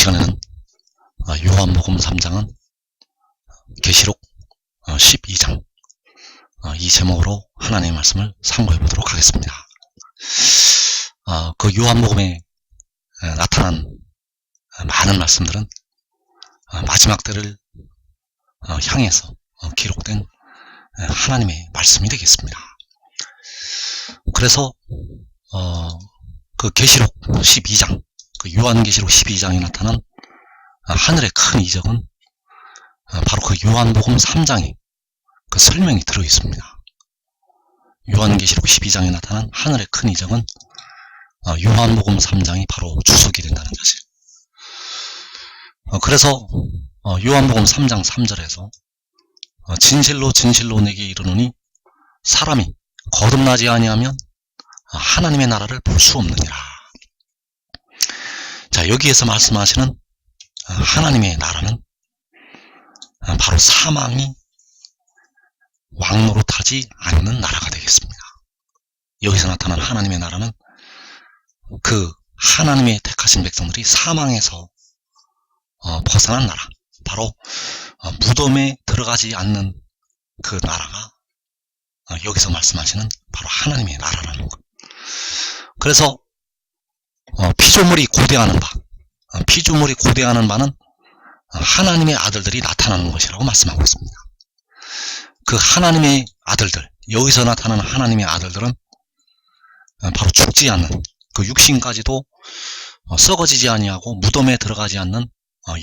시간에는 요한복음 3장은 계시록 12장 이 제목으로 하나님의 말씀을 상고해 보도록 하겠습니다. 그 요한복음에 나타난 많은 말씀들은 마지막 때를 향해서 기록된 하나님의 말씀이 되겠습니다. 그래서 그 계시록 12장, 그 요한계시록 12장에 나타난 하늘의 큰 이적은 바로 그 요한복음 3장에 그 설명이 들어 있습니다. 요한계시록 12장에 나타난 하늘의 큰 이적은 요한복음 3장이 바로 주석이 된다는 사실. 그래서 요한복음 3장 3절에서 진실로 진실로 내게 이르노니 사람이 거듭나지 아니하면 하나님의 나라를 볼 수 없느니라. 자, 여기에서 말씀하시는 하나님의 나라는 바로 사망이 왕노릇하지 않는 나라가 되겠습니다. 여기서 나타난 하나님의 나라는 그 하나님의 택하신 백성들이 사망에서 벗어난 나라, 바로 무덤에 들어가지 않는 그 나라가 여기서 말씀하시는 바로 하나님의 나라라는 것. 그래서 피조물이 고대하는 바, 피조물이 고대하는 바는 하나님의 아들들이 나타나는 것이라고 말씀하고 있습니다. 그 하나님의 아들들, 여기서 나타나는 하나님의 아들들은 바로 죽지 않는, 그 육신까지도 썩어지지 아니하고 무덤에 들어가지 않는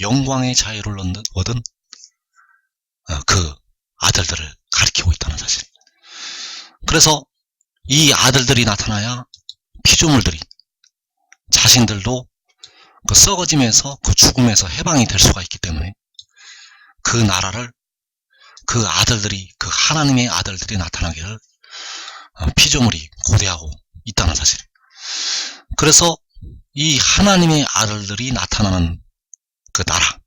영광의 자유를 얻은 그 아들들을 가리키고 있다는 사실. 그래서 이 아들들이 나타나야 피조물들이 자신들도 그 썩어짐에서, 그 죽음에서 해방이 될 수가 있기 때문에 그 나라를 그 아들들이, 그 하나님의 아들들이 나타나기를 피조물이 고대하고 있다는 사실. 그래서 이 하나님의 아들들이 나타나는 그 나라,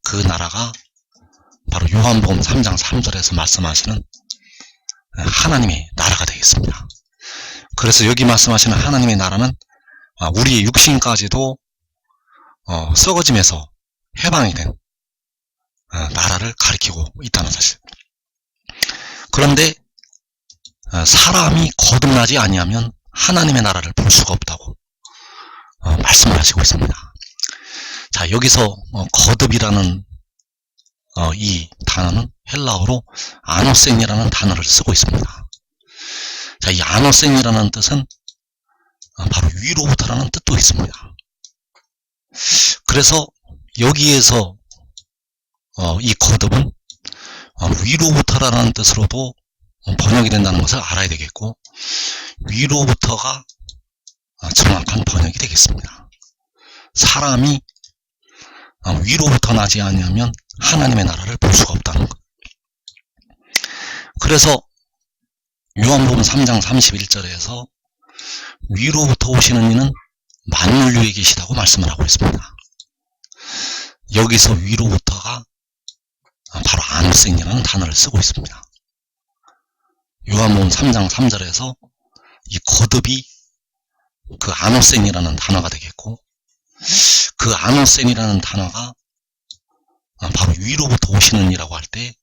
그 나라가 바로 요한복음 3장 3절에서 말씀하시는 하나님의 나라가 되겠습니다. 그래서 여기 말씀하시는 하나님의 나라는 우리의 육신까지도 썩어짐에서 해방이 된 나라를 가리키고 있다는 사실. 그런데 사람이 거듭나지 아니하면 하나님의 나라를 볼 수가 없다고 말씀을 하시고 있습니다. 자, 여기서 거듭이라는 이 단어는 헬라어로 아노센이라는 단어를 쓰고 있습니다. 자, 이 아노센이라는 뜻은 바로 위로부터라는 뜻도 있습니다. 그래서 여기에서 이 거듭은 위로부터라는 뜻으로도 번역이 된다는 것을 알아야 되겠고, 위로부터가 정확한 번역이 되겠습니다. 사람이 위로부터 나지 않으면 하나님의 나라를 볼 수가 없다는 것. 그래서 요한복음 3장 31절에서 위로부터 오시는 이는 만물 위에 계시다고 말씀을 하고 있습니다. 여기서 위로부터가 바로 아노센이라는 단어를 쓰고 있습니다. 요한복음 3장 3절에서 이 거듭이 그 아노센이라는 단어가 되겠고, 그 아노센이라는 단어가 바로 위로부터 오시는 이라고 할 때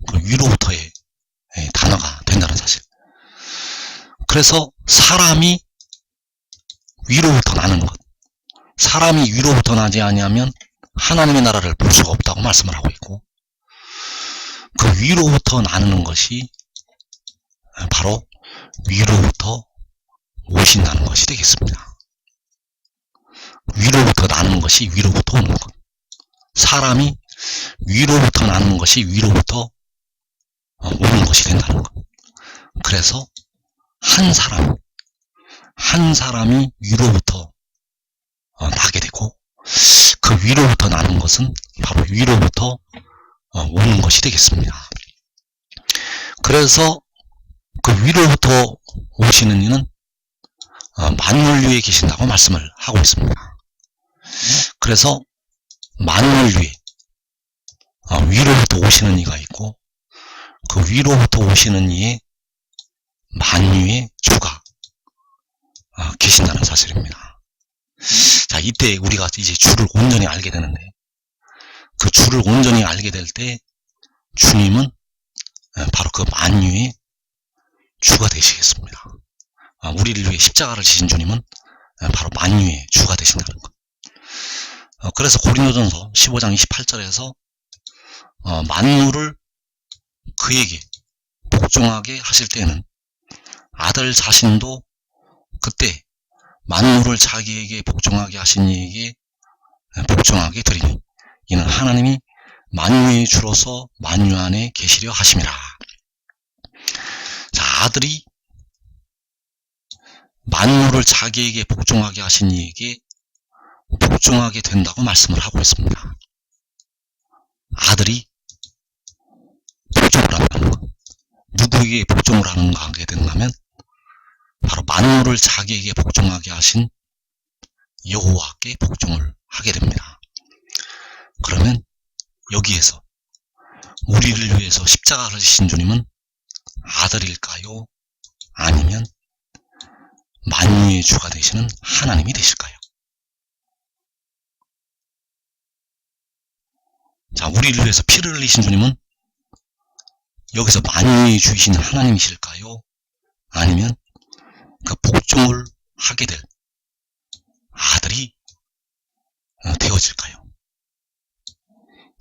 그 위로부터의 단어가 된다는 사실. 그래서 사람이 위로부터 나는 것, 사람이 위로부터 나지 아니하면 하나님의 나라를 볼 수가 없다고 말씀을 하고 있고, 그 위로부터 나는 것이 바로 위로부터 오신다는 것이 되겠습니다. 위로부터 나는 것이 위로부터 오는 것, 사람이 위로부터 나는 것이 위로부터 오는 것이 된다는 것. 그래서 한 사람이 위로부터 나게 되고, 그 위로부터 나는 것은 바로 위로부터 오는 것이 되겠습니다. 그래서 그 위로부터 오시는 이는 만물 위에 계신다고 말씀을 하고 있습니다. 그래서 만물 위에 위로부터 오시는 이가 있고, 그 위로부터 오시는 이의 만유의 주가 계신다는 사실입니다. 자, 이때 우리가 이제 주를 온전히 알게 되는데, 그 주를 온전히 알게 될 때 주님은 바로 그 만유의 주가 되시겠습니다. 우리를 위해 십자가를 지신 주님은 바로 만유의 주가 되신다는 것. 그래서 고린도전서 15장 28절에서 만유를 그에게 복종하게 하실 때에는 아들 자신도 그때 만유를 자기에게 복종하게 하신 이에게 복종하게 되리니 이는 하나님이 만유의 주로서 만유 안에 계시려 하심이라. 자, 아들이 만유를 자기에게 복종하게 하신 이에게 복종하게 된다고 말씀을 하고 있습니다. 아들이 복종을 한다는 것. 누구에게 복종을 하게 되는가 하면 바로 만유를 자기에게 복종하게 하신 여호와께 복종을 하게 됩니다. 그러면 여기에서 우리를 위해서 십자가를 지신 주님은 아들일까요? 아니면 만유의 주가 되시는 하나님이 되실까요? 자, 우리를 위해서 피를 흘리신 주님은 여기서 만유의 주이신 하나님이실까요? 아니면 그 복종을 하게 될 아들이 되어질까요?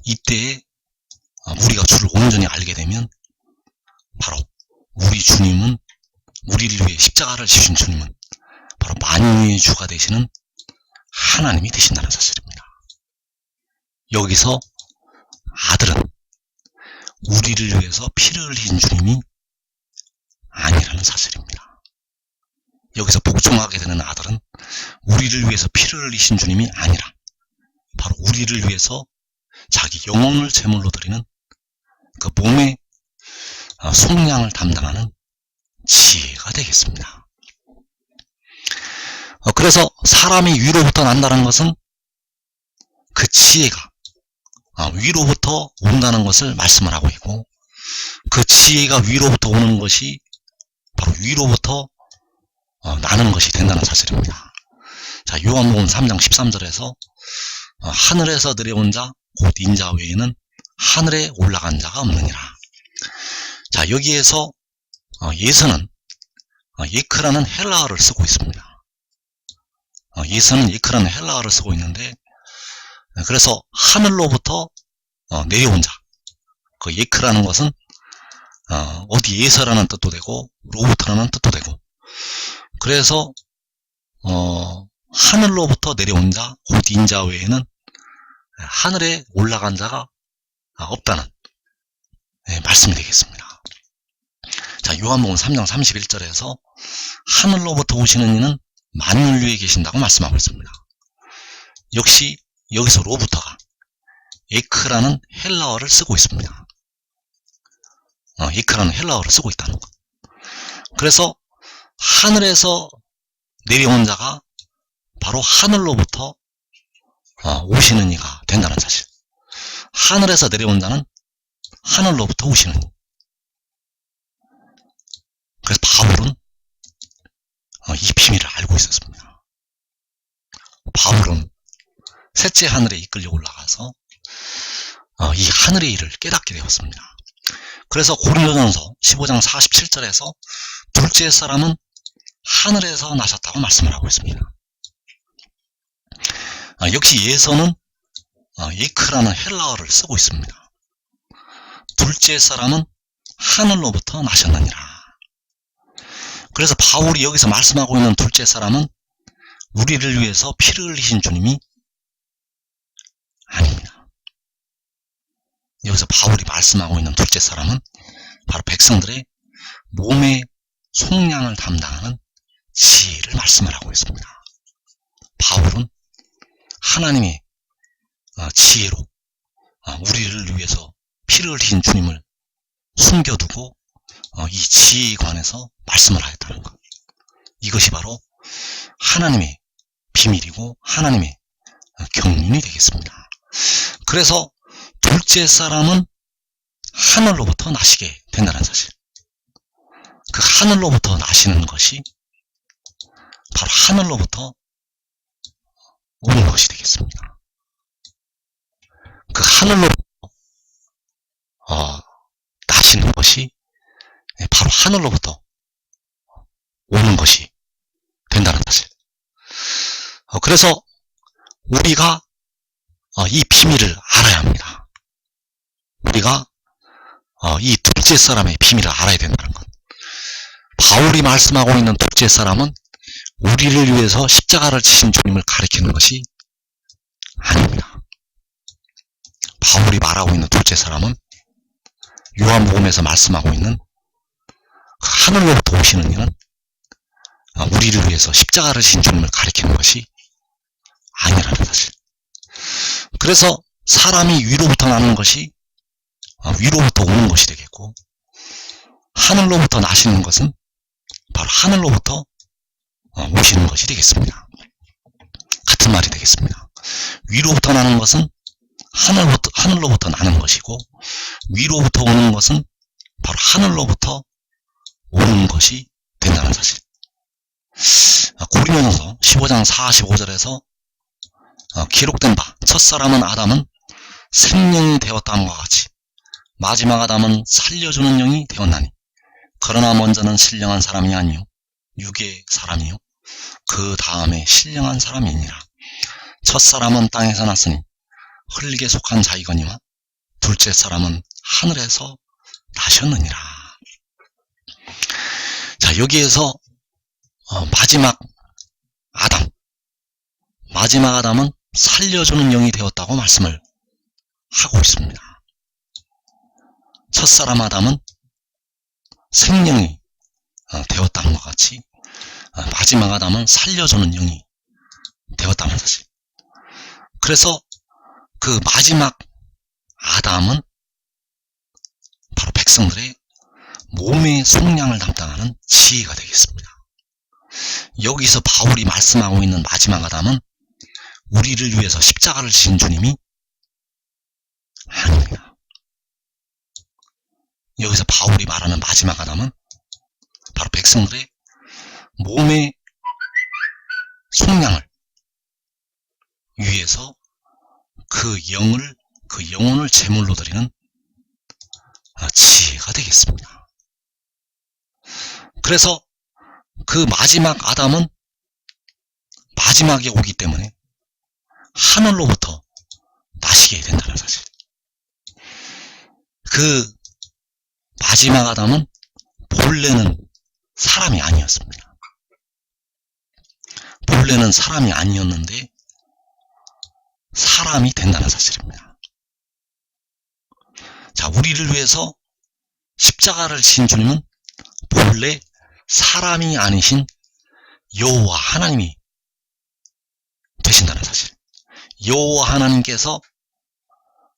이때에 우리가 주를 온전히 알게 되면 바로 우리 주님은, 우리를 위해 십자가를 지신 주님은 바로 만유의 주가 되시는 하나님이 되신다는 사실입니다. 여기서 아들은 우리를 위해서 피를 흘리신 주님이 아니라는 사실입니다. 여기서 복종하게 되는 아들은 우리를 위해서 피를 흘리신 주님이 아니라 바로 우리를 위해서 자기 영혼을 제물로 드리는 그 몸의 속량을 담당하는 지혜가 되겠습니다. 그래서 사람이 위로부터 난다는 것은 그 지혜가 위로부터 온다는 것을 말씀을 하고 있고, 그 지혜가 위로부터 오는 것이 바로 위로부터 나는 것이 된다는 사실입니다. 자, 요한복음 3장 13절에서 하늘에서 내려온 자 곧 인자 외에는 하늘에 올라간 자가 없느니라. 자, 여기에서 예서는 예크라는 헬라어를 쓰고 있습니다. 예서는 예크라는 헬라어를 쓰고 있는데, 그래서 하늘로부터 내려온 자, 그 예크라는 것은 어디 예서라는 뜻도 되고 로부터라는 뜻도 되고, 그래서 하늘로부터 내려온 자 곧 인자 외에는 하늘에 올라간 자가 없다는 말씀이 되겠습니다. 자, 요한복음 3장 31절에서 하늘로부터 오시는 이는 만유를 위해 계신다고 말씀하고 있습니다. 역시 여기서 로부터가 에크라는 헬라어를 쓰고 있습니다. 에크라는 헬라어를 쓰고 있다는 것. 그래서 하늘에서 내려온 자가 바로 하늘로부터 오시는 이가 된다는 사실. 하늘에서 내려온 자는 하늘로부터 오시는 이. 그래서 바울은 이 비밀을 알고 있었습니다. 바울은 셋째 하늘에 이끌려 올라가서 이 하늘의 일을 깨닫게 되었습니다. 그래서 고린도전서 15장 47절에서 둘째 사람은 하늘에서 나셨다고 말씀을 하고 있습니다. 역시 예서는 예크라는 헬라어를 쓰고 있습니다. 둘째 사람은 하늘로부터 나셨느니라. 그래서 바울이 여기서 말씀하고 있는 둘째 사람은 우리를 위해서 피를 흘리신 주님이 아닙니다. 여기서 바울이 말씀하고 있는 둘째 사람은 바로 백성들의 몸의 속량을 담당하는 지혜를 말씀을 하고 있습니다. 바울은 하나님의 지혜로 우리를 위해서 피를 흘리신 주님을 숨겨두고 이 지혜에 관해서 말씀을 하였다는 것. 이것이 바로 하나님의 비밀이고 하나님의 경륜이 되겠습니다. 그래서 둘째 사람은 하늘로부터 나시게 된다는 사실. 그 하늘로부터 나시는 것이 바로 하늘로부터 오는 것이 되겠습니다. 그 하늘로 나시는 것이 바로 하늘로부터 오는 것이 된다는 사실. 그래서 우리가 이 비밀을 알아야 합니다. 우리가 이 둘째 사람의 비밀을 알아야 된다는 것. 바울이 말씀하고 있는 둘째 사람은 우리를 위해서 십자가를 지신 주님을 가리키는 것이 아닙니다. 바울이 말하고 있는 둘째 사람은 요한복음에서 말씀하고 있는 하늘로부터 오시는 이는 우리를 위해서 십자가를 지신 주님을 가리키는 것이 아니라는 사실. 그래서 사람이 위로부터 나는 것이 위로부터 오는 것이 되겠고, 하늘로부터 나시는 것은 바로 하늘로부터 오시는 것이 되겠습니다. 같은 말이 되겠습니다. 위로부터 나는 것은 하늘로부터 나는 것이고, 위로부터 오는 것은 바로 하늘로부터 오는 것이 된다는 사실. 고린도전서 15장 45절에서 기록된 바 첫사람은 아담은 생명이 되었다함과 같이 마지막 아담은 살려주는 영이 되었나니, 그러나 먼저는 신령한 사람이 아니요 육의 사람이요 그 다음에 신령한 사람이니라. 첫사람은 땅에서 났으니 흙에 속한 자이거니와 둘째 사람은 하늘에서 나셨느니라. 자, 여기에서 마지막 아담은 살려주는 영이 되었다고 말씀을 하고 있습니다. 첫사람 아담은 생명이 되었다는 것 같이 마지막 아담은 살려주는 영이 되었다는 사실. 그래서 그 마지막 아담은 바로 백성들의 몸의 속량을 담당하는 지혜가 되겠습니다. 여기서 바울이 말씀하고 있는 마지막 아담은 우리를 위해서 십자가를 지신 주님이 아닙니다. 여기서 바울이 말하는 마지막 아담은 바로 백성들의 몸의 속량을 위해서 그 영혼을 제물로 드리는 지혜가 되겠습니다. 그래서 그 마지막 아담은 마지막에 오기 때문에 하늘로부터 나시게 된다는 사실. 그 마지막 아담은 본래는 사람이 아니었습니다. 본래는 사람이 아니었는데 사람이 된다는 사실입니다. 자, 우리를 위해서 십자가를 지신 주님은 본래 사람이 아니신 여호와 하나님이 되신다는 사실. 여호와 하나님께서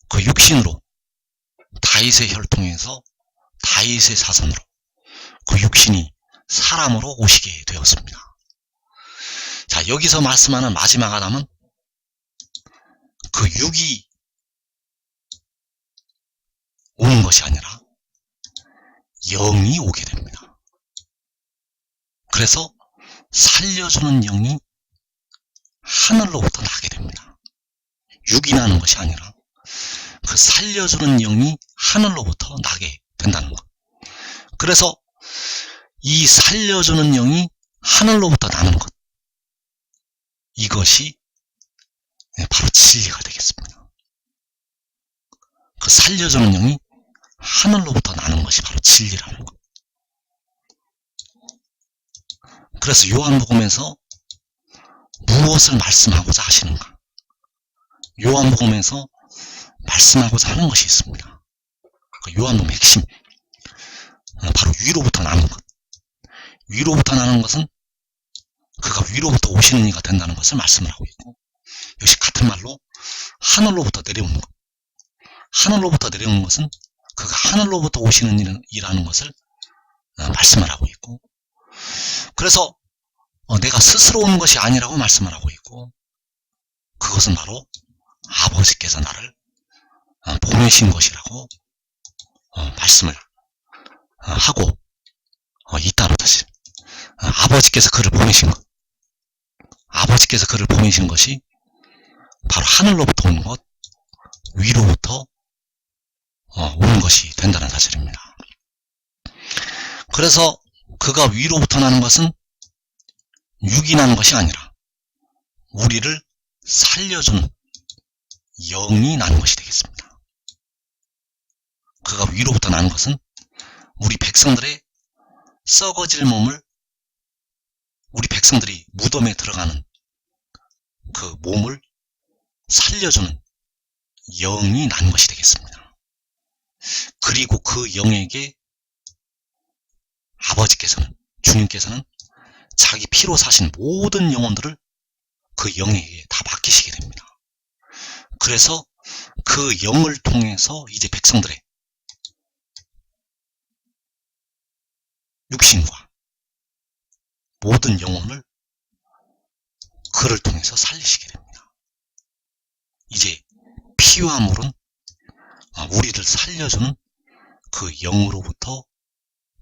그 육신으로 다윗의 혈통에서 다윗의 자손으로 그 육신이 사람으로 오시게 되었습니다. 자, 여기서 말씀하는 마지막 아담은 그 육이 오는 것이 아니라 영이 오게 됩니다. 그래서 살려주는 영이 하늘로부터 나게 됩니다. 육이 나는 것이 아니라 그 살려주는 영이 하늘로부터 나게 된다는 것. 그래서 이 살려주는 영이 하늘로부터 나는 것, 이것이 바로 진리가 되겠습니다. 그 살려주는 영이 하늘로부터 나는 것이 바로 진리라는 것. 그래서 요한복음에서 무엇을 말씀하고자 하시는가? 요한복음에서 말씀하고자 하는 것이 있습니다. 그 요한복음 핵심, 바로 위로부터 나는 것. 위로부터 나는 것은 그가 위로부터 오시는 이가 된다는 것을 말씀을 하고 있고, 역시 같은 말로 하늘로부터 내려오는 것. 하늘로부터 내려오는 것은 그가 하늘로부터 오시는 이라는 것을 말씀을 하고 있고, 그래서 내가 스스로 오는 것이 아니라고 말씀을 하고 있고, 그것은 바로 아버지께서 나를 보내신 것이라고 말씀을 하고 있다는 사실. 아버지께서 그를 보내신 것, 아버지께서 그를 보내신 것이 바로 하늘로부터 오는 것, 위로부터 오는 것이 된다는 사실입니다. 그래서 그가 위로부터 나는 것은 육이 나는 것이 아니라 우리를 살려주는 영이 나는 것이 되겠습니다. 그가 위로부터 나는 것은 우리 백성들의 썩어질 몸을, 우리 백성들이 무덤에 들어가는 그 몸을 살려주는 영이 난 것이 되겠습니다. 그리고 그 영에게 아버지께서는, 주님께서는 자기 피로 사신 모든 영혼들을 그 영에게 다 맡기시게 됩니다. 그래서 그 영을 통해서 이제 백성들의 육신과 모든 영혼을 그를 통해서 살리시게 됩니다. 이제 피와 물은 우리를 살려주는 그 영으로부터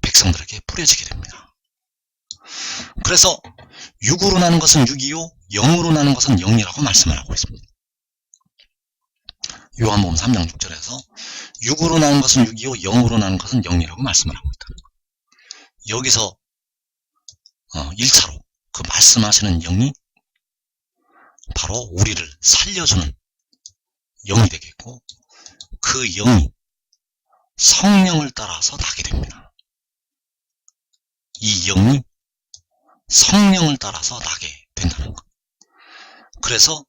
백성들에게 뿌려지게 됩니다. 그래서 육으로 나는 것은 육이요, 영으로 나는 것은 영이라고 말씀을 하고 있습니다. 요한복음 3장 6절에서 육으로 나는 것은 육이요, 영으로 나는 것은 영이라고 말씀을 하고 있다. 여기서 1차로 그 말씀하시는 영이 바로 우리를 살려주는 영이 되겠고, 그 영이 성령을 따라서 나게 됩니다. 이 영이 성령을 따라서 나게 된다는 것. 그래서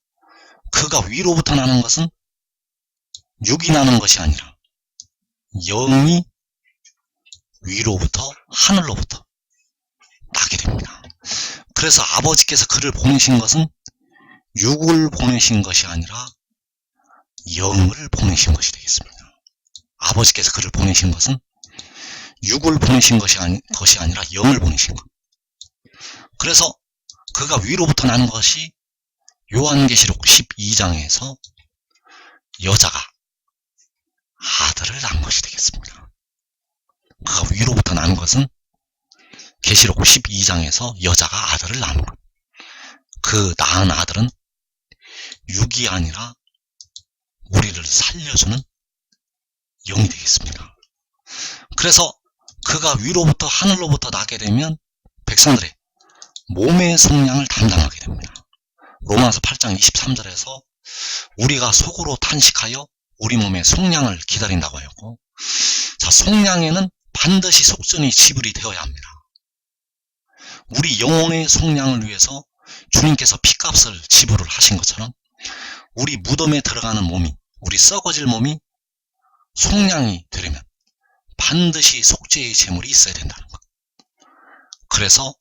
그가 위로부터 나는 것은 육이 나는 것이 아니라 영이 위로부터, 하늘로부터 나게 됩니다. 그래서 아버지께서 그를 보내신 것은 육을 보내신 것이 아니라 영을 보내신 것이 되겠습니다. 아버지께서 그를 보내신 것은 육을 보내신 것이 아니라 영을 보내신 것. 그래서 그가 위로부터 나는 것이 요한계시록 12장에서 여자가 아들을 낳은 것이 되겠습니다. 그가 위로부터 나는 것은 계시록 12장에서 여자가 아들을 낳은 것. 그 낳은 아들은 육이 아니라 우리를 살려주는 영이 되겠습니다. 그래서 그가 위로부터, 하늘로부터 나게 되면 백성들의 몸의 속량을 담당하게 됩니다. 로마서 8장 23절에서 우리가 속으로 탄식하여 우리 몸의 속량을 기다린다고 하였고, 자, 속량에는 반드시 속전이 지불이 되어야 합니다. 우리 영혼의 속량을 위해서 주님께서 피값을 지불을 하신 것처럼 우리 무덤에 들어가는 몸이, 우리 썩어질 몸이 속량이 되려면 반드시 속죄의 제물이 있어야 된다는 것. 그래서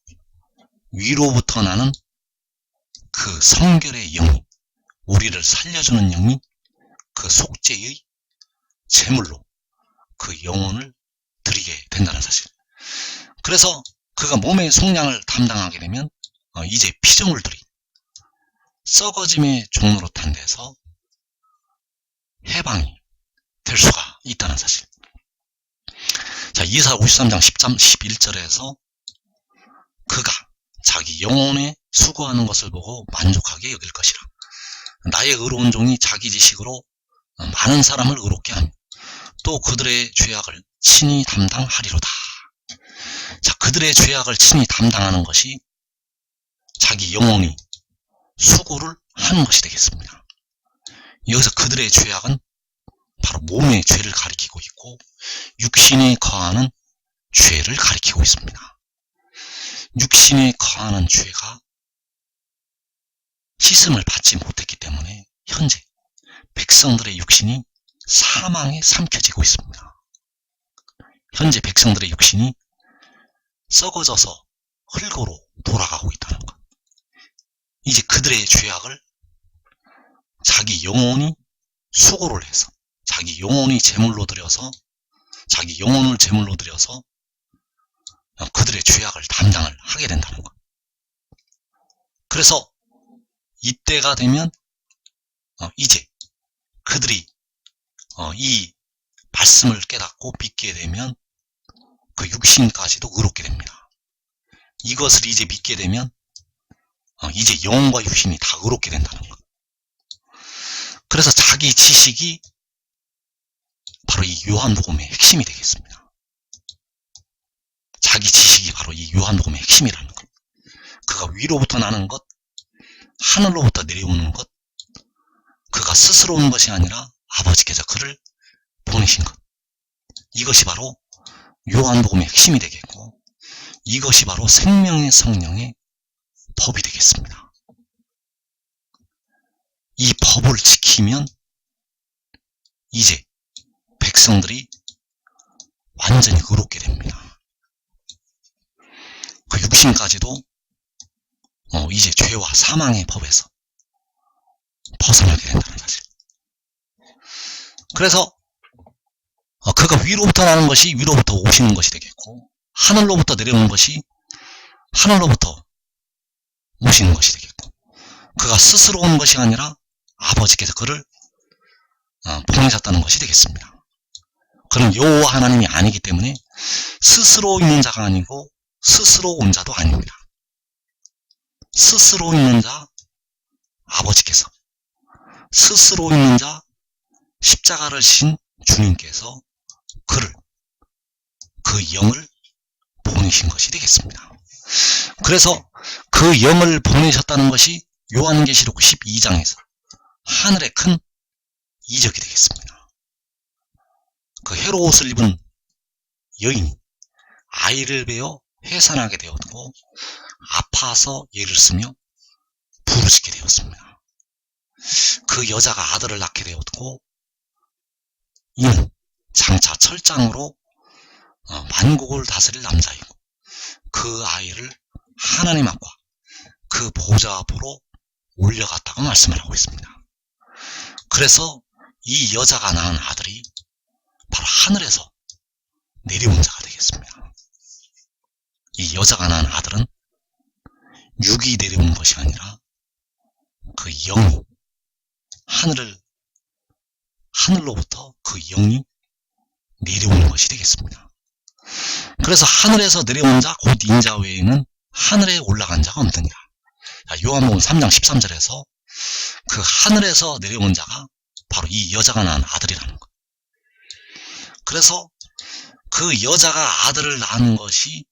위로부터 나는 그 성결의 영이, 우리를 살려주는 영이 그 속죄의 제물로 그 영혼을 드리게 된다는 사실. 그래서 그가 몸의 속량을 담당하게 되면 이제 피조물들이 썩어짐의 종노릇한 데서 해방이 될 수가 있다는 사실. 자, 이사야 53장 11절에서 그가 자기 영혼에 수고하는 것을 보고 만족하게 여길 것이라. 나의 의로운 종이 자기 지식으로 많은 사람을 의롭게 하며 또 그들의 죄악을 친히 담당하리로다. 자, 그들의 죄악을 친히 담당하는 것이 자기 영혼이 수고를 하는 것이 되겠습니다. 여기서 그들의 죄악은 바로 몸의 죄를 가리키고 있고 육신에 거하는 죄를 가리키고 있습니다. 육신에 거하는 죄가 씻음을 받지 못했기 때문에 현재 백성들의 육신이 사망에 삼켜지고 있습니다. 현재 백성들의 육신이 썩어져서 흙으로 돌아가고 있다는 것. 이제 그들의 죄악을 자기 영혼이 수고를 해서, 자기 영혼이 제물로 드려서, 자기 영혼을 제물로 드려서 그들의 죄악을 담당을 하게 된다는 것. 그래서 이때가 되면 이제 그들이 이 말씀을 깨닫고 믿게 되면 그 육신까지도 의롭게 됩니다. 이것을 이제 믿게 되면 이제 영혼과 육신이 다 의롭게 된다는 것. 그래서 자기 지식이 바로 이 요한복음의 핵심이 되겠습니다. 자기 지식이 바로 이 요한복음의 핵심이라는 것. 그가 위로부터 나는 것, 하늘로부터 내려오는 것, 그가 스스로 온 것이 아니라 아버지께서 그를 보내신 것. 이것이 바로 요한복음의 핵심이 되겠고, 이것이 바로 생명의 성령의 법이 되겠습니다. 이 법을 지키면 이제 백성들이 완전히 의롭게 됩니다. 그 육신까지도 이제 죄와 사망의 법에서 벗어나게 된다는 사실. 그래서 그가 위로부터 나는 것이 위로부터 오시는 것이 되겠고, 하늘로부터 내려오는 것이 하늘로부터 오시는 것이 되겠고, 그가 스스로 온 것이 아니라 아버지께서 그를 보내셨다는 것이 되겠습니다. 그는 여호와 하나님이 아니기 때문에 스스로 있는 자가 아니고 스스로 온 자도 아닙니다. 스스로 있는 자 아버지께서, 스스로 있는 자 십자가를 신 주님께서 그를, 그 영을 보내신 것이 되겠습니다. 그래서 그 영을 보내셨다는 것이 요한계시록 12장에서 하늘의 큰 이적이 되겠습니다. 그 헤롯을 입은 여인이 아이를 베어 해산하게 되었고 아파서 예를 쓰며 부르짖게 되었습니다. 그 여자가 아들을 낳게 되었고 이는 장차 철장으로 만국을 다스릴 남자이고 그 아이를 하나님 앞과 그 보좌 앞으로 올려갔다고 말씀을 하고 있습니다. 그래서 이 여자가 낳은 아들이 바로 하늘에서 내려온 자가 되겠습니다. 이 여자가 낳은 아들은 육이 내려온 것이 아니라 그 영이, 하늘로부터 그 영이 내려오는 것이 되겠습니다. 그래서 하늘에서 내려온 자 곧 인자 외에는 하늘에 올라간 자가 없느니라. 요한복음 3장 13절에서 그 하늘에서 내려온 자가 바로 이 여자가 낳은 아들이라는 것. 그래서 그 여자가 아들을 낳은 것이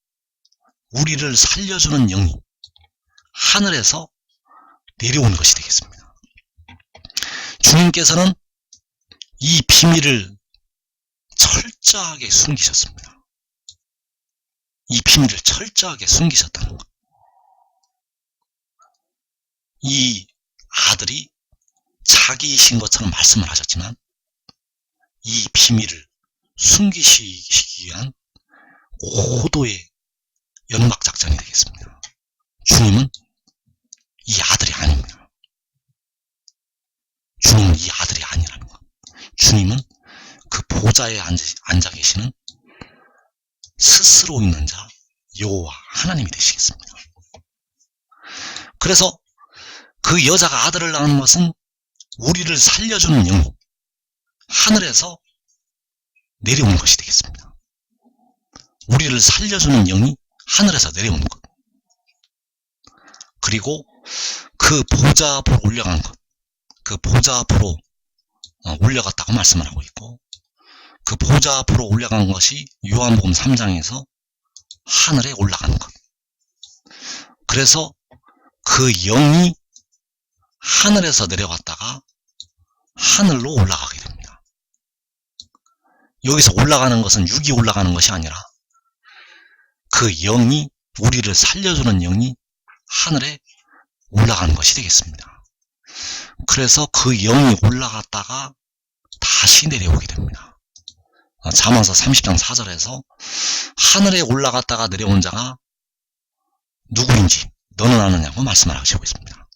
우리를 살려주는 영이 하늘에서 내려오는 것이 되겠습니다. 주님께서는 이 비밀을 철저하게 숨기셨습니다. 이 비밀을 철저하게 숨기셨다는 것. 이 아들이 자기이신 것처럼 말씀을 하셨지만 이 비밀을 숨기시기 위한 고도의 연막작전이 되겠습니다. 주님은 이 아들이 아닙니다. 주님은 이 아들이 아니라는 것. 주님은 그 보좌에 앉아 계시는 스스로 있는 자 여호와 하나님이 되시겠습니다. 그래서 그 여자가 아들을 낳은 것은 우리를 살려주는 영이 하늘에서 내려오는 것이 되겠습니다. 우리를 살려주는 영이 하늘에서 내려오는 것. 그리고 그 보좌 앞으로 올려간 것. 그 보좌 앞으로 올려갔다고 말씀을 하고 있고, 그 보좌 앞으로 올라간 것이 요한복음 3장에서 하늘에 올라가는 것. 그래서 그 영이 하늘에서 내려갔다가 하늘로 올라가게 됩니다. 여기서 올라가는 것은 육이 올라가는 것이 아니라 그 영이, 우리를 살려주는 영이 하늘에 올라가는 것이 되겠습니다. 그래서 그 영이 올라갔다가 다시 내려오게 됩니다. 잠언서 30장 4절에서 하늘에 올라갔다가 내려온 자가 누구인지 너는 아느냐고 말씀을 하시고 있습니다.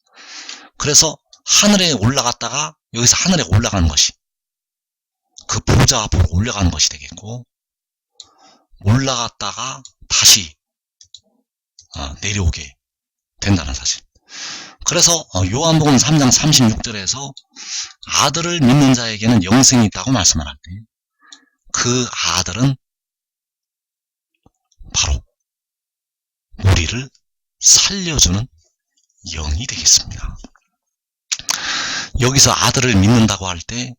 그래서 하늘에 올라갔다가, 여기서 하늘에 올라가는 것이 그 보좌 앞으로 올라가는 것이 되겠고, 올라갔다가 다시 내려오게 된다는 사실. 그래서 요한복음 3장 36절에서 아들을 믿는 자에게는 영생이 있다고 말씀을 할 때 그 아들은 바로 우리를 살려주는 영이 되겠습니다. 여기서 아들을 믿는다고 할 때,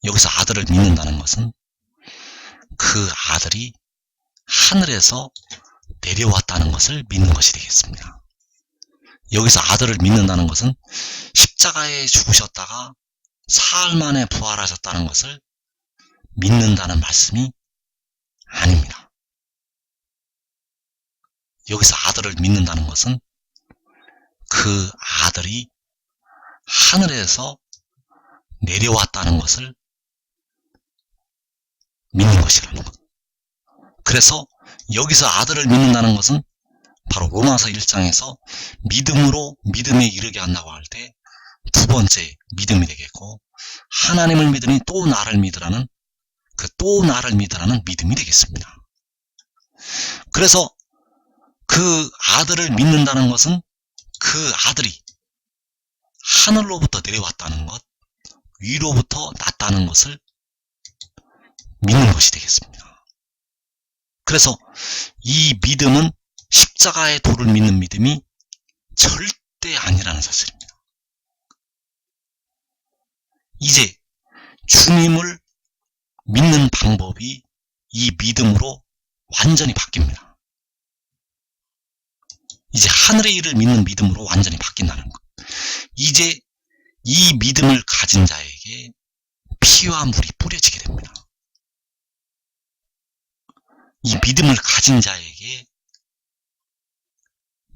여기서 아들을 믿는다는 것은 그 아들이 하늘에서 내려왔다는 것을 믿는 것이 되겠습니다. 여기서 아들을 믿는다는 것은 십자가에 죽으셨다가 사흘 만에 부활하셨다는 것을 믿는다는 말씀이 아닙니다. 여기서 아들을 믿는다는 것은 그 아들이 하늘에서 내려왔다는 것을 믿는 것이라는 것. 그래서 여기서 아들을 믿는다는 것은 바로 로마서 1장에서 믿음으로 믿음에 이르게 한다고 할 때 두 번째 믿음이 되겠고, 하나님을 믿으니 또 나를 믿으라는 그 또 나를 믿으라는 믿음이 되겠습니다. 그래서 그 아들을 믿는다는 것은 그 아들이 하늘로부터 내려왔다는 것, 위로부터 났다는 것을 믿는 것이 되겠습니다. 그래서 이 믿음은 십자가의 도를 믿는 믿음이 절대 아니라는 사실입니다. 이제 주님을 믿는 방법이 이 믿음으로 완전히 바뀝니다. 이제 하늘의 일을 믿는 믿음으로 완전히 바뀐다는 것. 이제 이 믿음을 가진 자에게 피와 물이 뿌려지게 됩니다. 이 믿음을 가진 자에게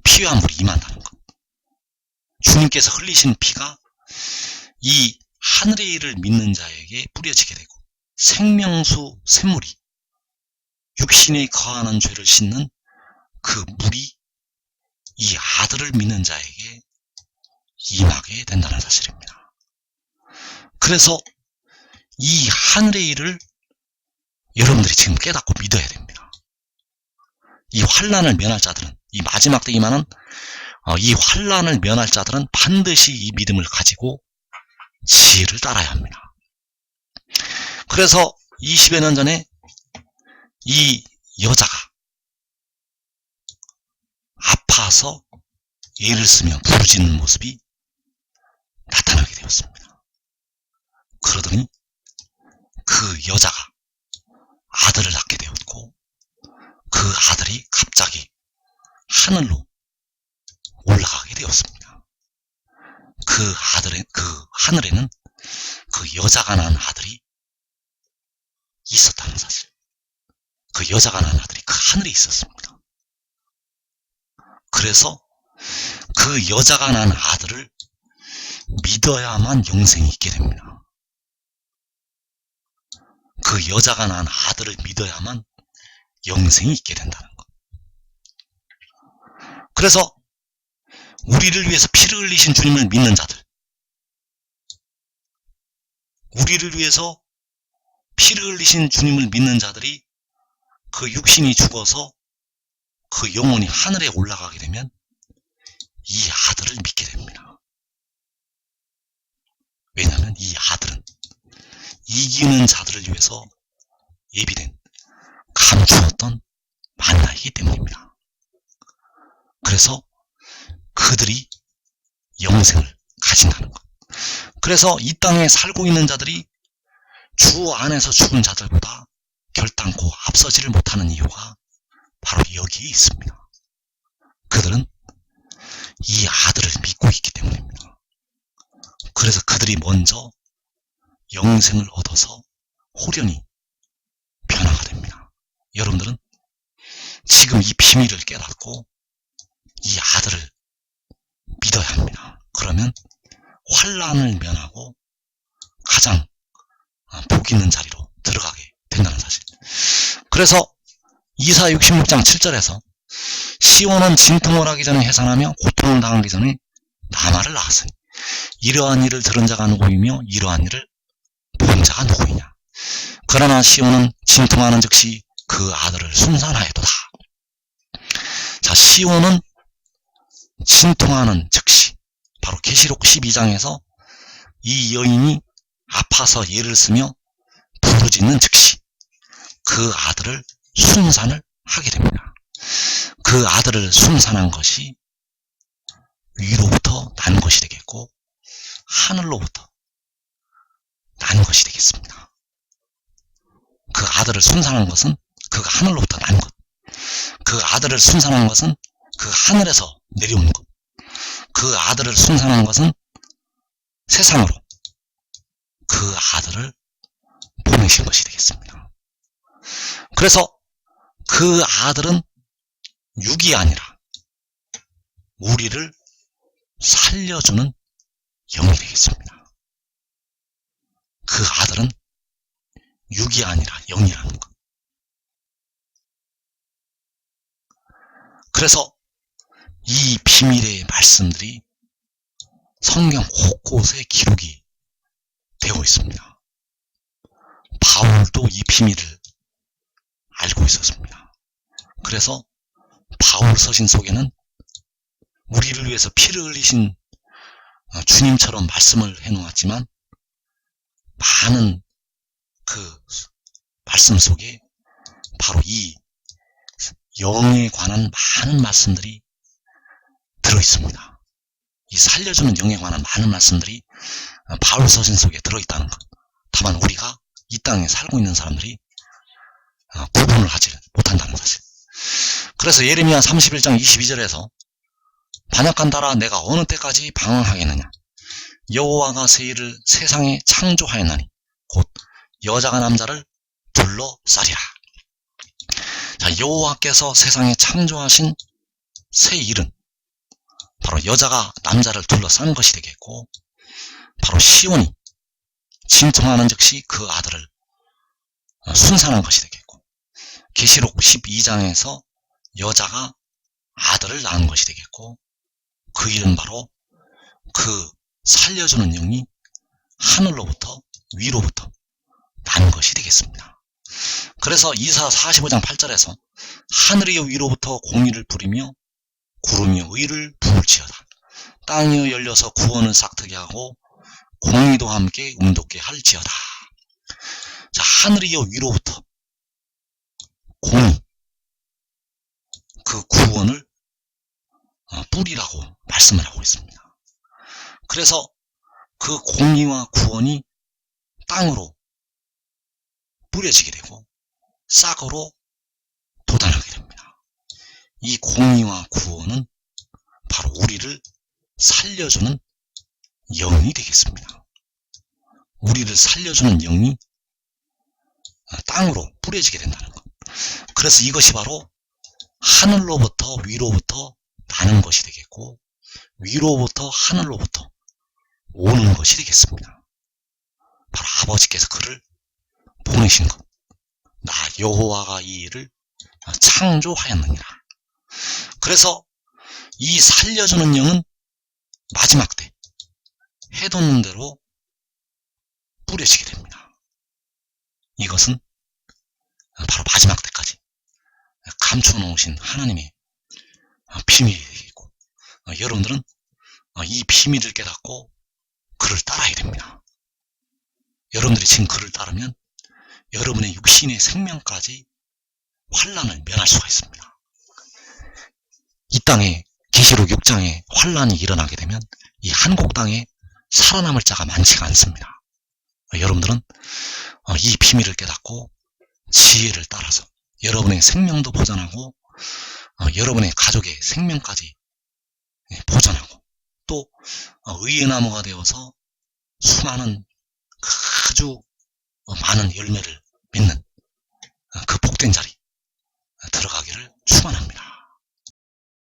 피와 물이 임한다는 것. 주님께서 흘리신 피가 이 하늘의 일을 믿는 자에게 뿌려지게 되고, 생명수 샘물이 육신에 거하는 죄를 씻는 그 물이 이 아들을 믿는 자에게 임하게 된다는 사실입니다. 그래서 이 하늘의 일을 여러분들이 지금 깨닫고 믿어야 됩니다. 이 환난을 면할 자들은, 이 마지막 때 임하는 이 환난을 면할 자들은 반드시 이 믿음을 가지고 지혜를 따라야 합니다. 그래서 20여 년 전에 이 여자가 아파서 애를 쓰며 부르짖는 모습이 나타나게 되었습니다. 그러더니 그 여자가 아들을 낳게 되었고, 그 아들이 갑자기 하늘로 올라가게 되었습니다. 그 하늘에는 그 여자가 낳은 아들이 있었다는 사실. 그 여자가 낳은 아들이 그 하늘에 있었습니다. 그래서 그 여자가 낳은 아들을 믿어야만 영생이 있게 됩니다. 그 여자가 낳은 아들을 믿어야만 영생이 있게 된다는 것. 그래서 우리를 위해서 피를 흘리신 주님을 믿는 자들, 우리를 위해서 피를 흘리신 주님을 믿는 자들이 그 육신이 죽어서 그 영혼이 하늘에 올라가게 되면 이 아들을 믿게 됩니다. 왜냐하면 이 아들은 이기는 자들을 위해서 예비된 감추었던 만나이기 때문입니다. 그래서 그들이 영생을 가진다는 것. 그래서 이 땅에 살고 있는 자들이 주 안에서 죽은 자들보다 결단코 앞서지를 못하는 이유가 바로 여기에 있습니다. 그들은 이 아들을 믿고 있기 때문입니다. 그래서 그들이 먼저 영생을 얻어서 호련히 변화가 됩니다. 여러분들은 지금 이 비밀을 깨닫고 이 아들을 믿어야 합니다. 그러면 환난을 면하고 가장 복 있는 자리로 들어가게 된다는 사실. 그래서 이사 66장 7절에서 시온은 진통을 하기 전에 해산하며 고통을 당하기 전에 나말을 낳았으니 이러한 일을 들은 자가 누구이며 이러한 일을 본 자가 누구이냐. 그러나 시온은 진통하는 즉시 그 아들을 순산하였도다. 자, 시온은 진통하는 즉시, 바로 계시록 12장에서 이 여인이 아파서 애를 쓰며 부르짖는 즉시 그 아들을 순산을 하게 됩니다. 그 아들을 순산한 것이 위로부터 난 것이 되겠고, 하늘로부터 난 것이 되겠습니다. 그 아들을 순산한 것은 그가 하늘로부터 난 것. 그 아들을 순산한 것은 그 하늘에서 내려온 것. 그 아들을 순산한 것은 세상으로 그 아들을 보내신 것이 되겠습니다. 그래서 그 아들은 육이 아니라 우리를 살려주는 영이 되겠습니다. 그 아들은 육이 아니라 영이라는 것. 그래서 이 비밀의 말씀들이 성경 곳곳에 기록이 되어 있습니다. 바울도 이 비밀을 알고 있었습니다. 그래서 바울 서신 속에는 우리를 위해서 피를 흘리신 주님처럼 말씀을 해놓았지만 많은 그 말씀 속에 바로 이 영에 관한 많은 말씀들이 들어있습니다. 이 살려주는 영에 관한 많은 말씀들이 바울 서신 속에 들어있다는 것. 다만 우리가 이 땅에 살고 있는 사람들이 구분을 하지 못한다는 사실. 그래서 예레미야 31장 22절에서 반역한다라 내가 어느 때까지 방황하겠느냐. 여호와가 세일을 세상에 창조하였나니 곧 여자가 남자를 둘러싸리라. 자, 여호와께서 세상에 창조하신 새 일은 바로 여자가 남자를 둘러싼 것이 되겠고, 바로 시온이 진통하는 즉시 그 아들을 순산한 것이 되겠고, 계시록 12장에서 여자가 아들을 낳은 것이 되겠고, 그 일은 바로 그 살려주는 영이 하늘로부터 위로부터 난 것이 되겠습니다. 그래서 이사 45장 8절에서 하늘이 위로부터 공의를 부리며 구름이 의를 부을지어다. 땅이 열려서 구원을 싹트게 하고 공의도 함께 음돋게 할지어다. 자, 하늘이 위로부터 공의, 그 구원을 뿌리라고 말씀을 하고 있습니다. 그래서 그 공의와 구원이 땅으로 뿌려지게 되고 싹으로 돋아나게 됩니다. 이 공의와 구원은 바로 우리를 살려주는 영이 되겠습니다. 우리를 살려주는 영이 땅으로 뿌려지게 된다는 것. 그래서 이것이 바로 하늘로부터 위로부터 나는 것이 되겠고, 위로부터 하늘로부터 오는 것이 되겠습니다. 바로 아버지께서 그를 보내신 것. 나 여호와가 이 일을 창조하였느니라. 그래서 이 살려주는 영은 마지막 때 해돋는 대로 뿌려지게 됩니다. 이것은 바로 마지막 때까지 감춰놓으신 하나님의 비밀이 되겠고, 여러분들은 이 비밀을 깨닫고 그를 따라야 됩니다. 여러분들이 지금 그를 따르면 여러분의 육신의 생명까지 환난을 면할 수가 있습니다. 이 땅에 계시록 6장에 환난이 일어나게 되면 이 한국 땅에 살아남을 자가 많지가 않습니다. 여러분들은 이 비밀을 깨닫고 지혜를 따라서 여러분의 생명도 보존하고 여러분의 가족의 생명까지 보존하고 또 의의 나무가 되어서 수많은 아주 많은 열매를 맺는 그 복된 자리 들어가기를 축원합니다.